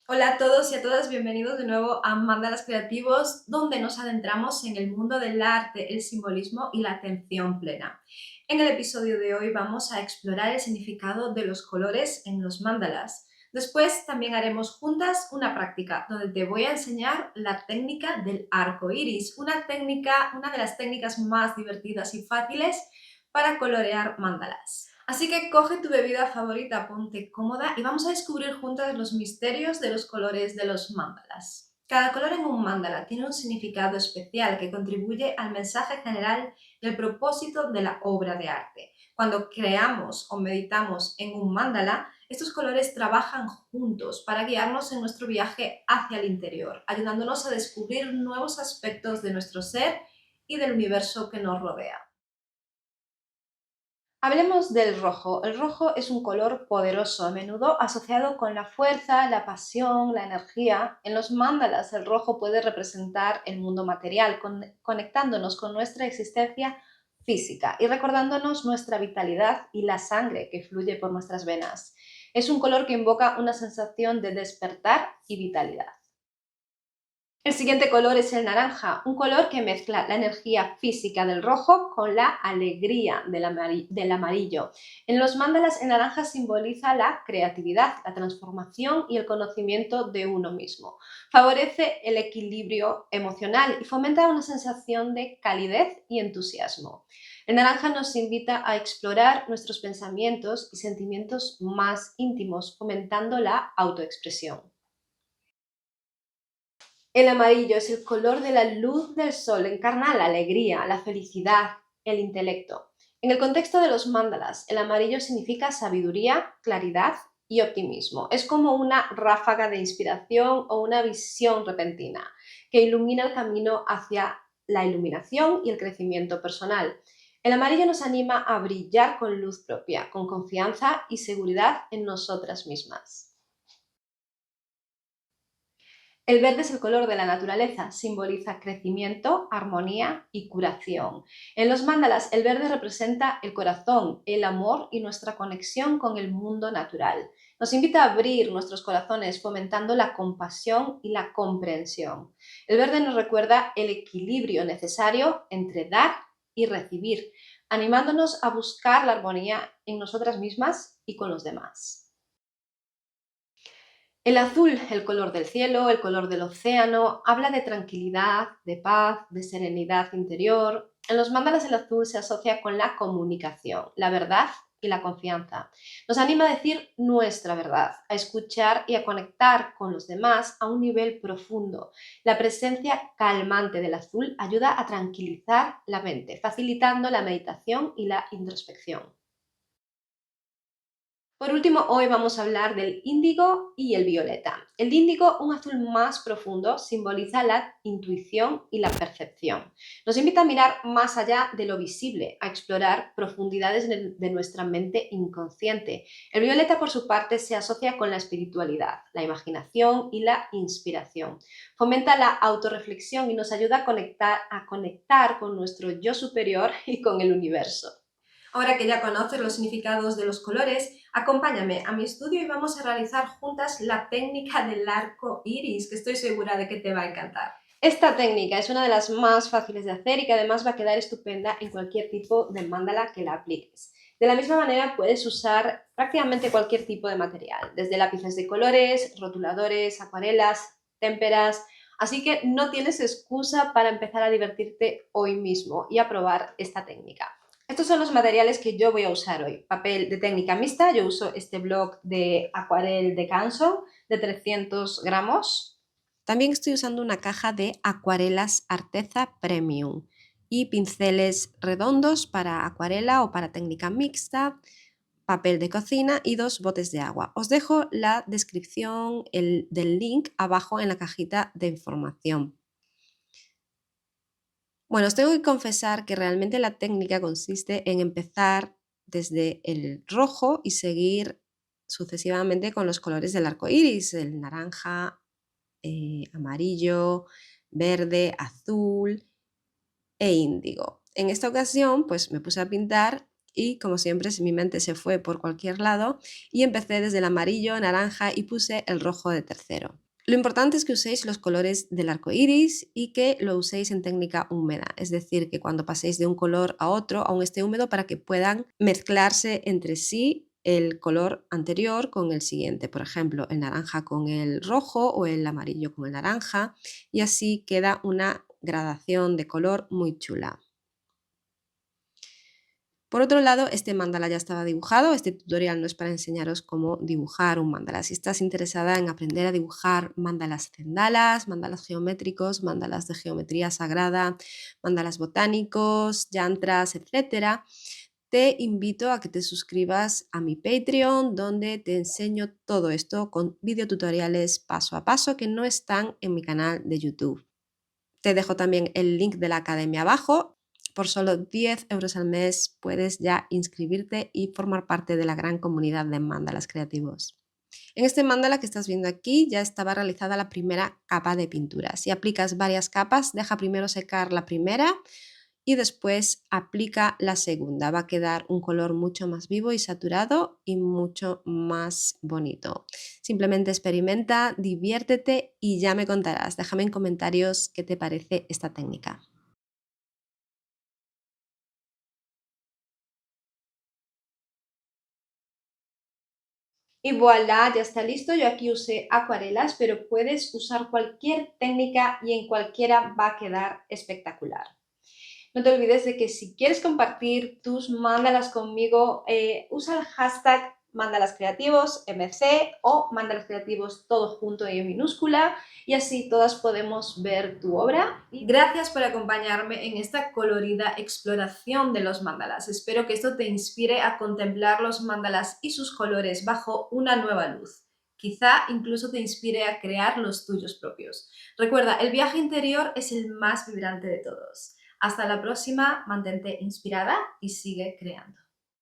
Hola a todos y a todas, bienvenidos de nuevo a Mandalas Creativos, donde nos adentramos en el mundo del arte, el simbolismo y la atención plena. En el episodio de hoy vamos a explorar el significado de los colores en los mandalas. Después también haremos juntas una práctica donde te voy a enseñar la técnica del arco iris, una de las técnicas más divertidas y fáciles para colorear mandalas. Así que coge tu bebida favorita, ponte cómoda y vamos a descubrir juntas los misterios de los colores de los mandalas. Cada color en un mandala tiene un significado especial que contribuye al mensaje general y al propósito de la obra de arte. Cuando creamos o meditamos en un mandala, estos colores trabajan juntos para guiarnos en nuestro viaje hacia el interior, ayudándonos a descubrir nuevos aspectos de nuestro ser y del universo que nos rodea. Hablemos del rojo. El rojo es un color poderoso, a menudo asociado con la fuerza, la pasión, la energía. En los mandalas, el rojo puede representar el mundo material, conectándonos con nuestra existencia física y recordándonos nuestra vitalidad y la sangre que fluye por nuestras venas. Es un color que invoca una sensación de despertar y vitalidad. El siguiente color es el naranja, un color que mezcla la energía física del rojo con la alegría del amarillo. En los mandalas, el naranja simboliza la creatividad, la transformación y el conocimiento de uno mismo. Favorece el equilibrio emocional y fomenta una sensación de calidez y entusiasmo. El naranja nos invita a explorar nuestros pensamientos y sentimientos más íntimos, fomentando la autoexpresión. El amarillo es el color de la luz del sol, encarna la alegría, la felicidad, el intelecto. En el contexto de los mandalas, el amarillo significa sabiduría, claridad y optimismo. Es como una ráfaga de inspiración o una visión repentina que ilumina el camino hacia la iluminación y el crecimiento personal. El amarillo nos anima a brillar con luz propia, con confianza y seguridad en nosotras mismas. El verde es el color de la naturaleza, simboliza crecimiento, armonía y curación. En los mandalas, el verde representa el corazón, el amor y nuestra conexión con el mundo natural. Nos invita a abrir nuestros corazones, fomentando la compasión y la comprensión. El verde nos recuerda el equilibrio necesario entre dar y recibir, animándonos a buscar la armonía en nosotras mismas y con los demás. El azul, el color del cielo, el color del océano, habla de tranquilidad, de paz, de serenidad interior. En los mandalas el azul se asocia con la comunicación, la verdad y la confianza. Nos anima a decir nuestra verdad, a escuchar y a conectar con los demás a un nivel profundo. La presencia calmante del azul ayuda a tranquilizar la mente, facilitando la meditación y la introspección. Por último, hoy vamos a hablar del índigo y el violeta. El índigo, un azul más profundo, simboliza la intuición y la percepción. Nos invita a mirar más allá de lo visible, a explorar profundidades de nuestra mente inconsciente. El violeta, por su parte, se asocia con la espiritualidad, la imaginación y la inspiración. Fomenta la autorreflexión y nos ayuda a conectar con nuestro yo superior y con el universo. Ahora que ya conoces los significados de los colores, acompáñame a mi estudio y vamos a realizar juntas la técnica del arco iris, que estoy segura de que te va a encantar. Esta técnica es una de las más fáciles de hacer y que además va a quedar estupenda en cualquier tipo de mandala que la apliques. De la misma manera puedes usar prácticamente cualquier tipo de material, desde lápices de colores, rotuladores, acuarelas, témperas, así que no tienes excusa para empezar a divertirte hoy mismo y a probar esta técnica. Estos son los materiales que yo voy a usar hoy. Papel de técnica mixta, yo uso este bloc de acuarel de Canson de 300 gramos. También estoy usando una caja de acuarelas Arteza Premium y pinceles redondos para acuarela o para técnica mixta, papel de cocina y 2 botes de agua. Os dejo la descripción del link abajo en la cajita de información. Bueno, os tengo que confesar que realmente la técnica consiste en empezar desde el rojo y seguir sucesivamente con los colores del arco iris, el naranja, amarillo, verde, azul e índigo. En esta ocasión, pues me puse a pintar y, como siempre, mi mente se fue por cualquier lado y empecé desde el amarillo, naranja y puse el rojo de tercero. Lo importante es que uséis los colores del arco iris y que lo uséis en técnica húmeda, es decir, que cuando paséis de un color a otro aún esté húmedo para que puedan mezclarse entre sí el color anterior con el siguiente, por ejemplo, el naranja con el rojo o el amarillo con el naranja, y así queda una gradación de color muy chula. Por otro lado, este mandala ya estaba dibujado. Este tutorial no es para enseñaros cómo dibujar un mandala. Si estás interesada en aprender a dibujar mandalas zendalas, mandalas geométricos, mandalas de geometría sagrada, mandalas botánicos, yantras, etc., te invito a que te suscribas a mi Patreon, donde te enseño todo esto con videotutoriales paso a paso que no están en mi canal de YouTube. Te dejo también el link de la academia abajo. Por solo 10 euros al mes puedes ya inscribirte y formar parte de la gran comunidad de mandalas creativos. En este mandala que estás viendo aquí ya estaba realizada la primera capa de pintura. Si aplicas varias capas, deja primero secar la primera y después aplica la segunda. Va a quedar un color mucho más vivo y saturado y mucho más bonito. Simplemente experimenta, diviértete y ya me contarás. Déjame en comentarios qué te parece esta técnica. Y voilà, ya está listo. Yo aquí usé acuarelas, pero puedes usar cualquier técnica y en cualquiera va a quedar espectacular. No te olvides de que si quieres compartir tus mandalas conmigo, usa el hashtag mandalascreativos MC o mandalascreativos todo junto y en minúscula, y así todas podemos ver tu obra. Y gracias por acompañarme en esta colorida exploración de los mandalas. Espero que esto te inspire a contemplar los mandalas y sus colores bajo una nueva luz. Quizá incluso te inspire a crear los tuyos propios. Recuerda, el viaje interior es el más vibrante de todos. Hasta la próxima, mantente inspirada y sigue creando.